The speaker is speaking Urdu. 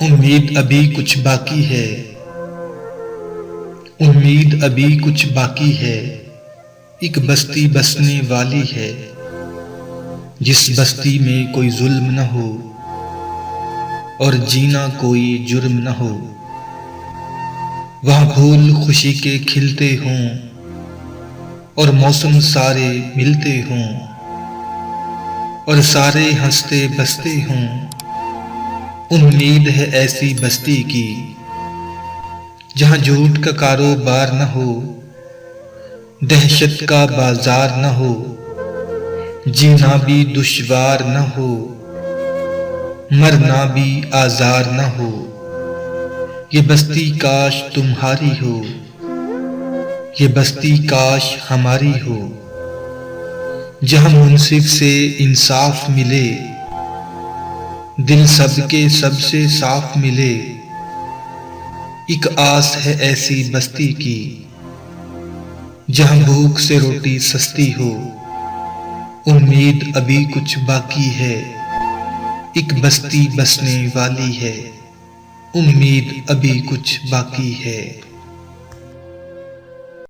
امید ابھی کچھ باقی ہے، امید ابھی کچھ باقی ہے، ایک بستی بسنے والی ہے، جس بستی میں کوئی ظلم نہ ہو اور جینا کوئی جرم نہ ہو، وہاں پھول خوشی کے کھلتے ہوں اور موسم سارے ملتے ہوں اور سارے ہنستے بستے ہوں۔ امید ہے ایسی بستی کی جہاں جھوٹ کا کاروبار نہ ہو، دہشت کا بازار نہ ہو، جینا بھی دشوار نہ ہو، مرنا بھی آزار نہ ہو۔ یہ بستی کاش تمہاری ہو، یہ بستی کاش ہماری ہو، جہاں منصف سے انصاف ملے، دل سب کے سب سے صاف ملے۔ ایک آس ہے ایسی بستی کی جہاں بھوک سے روٹی سستی ہو، امید ابھی کچھ باقی ہے، ایک بستی بسنے والی ہے، امید ابھی کچھ باقی ہے۔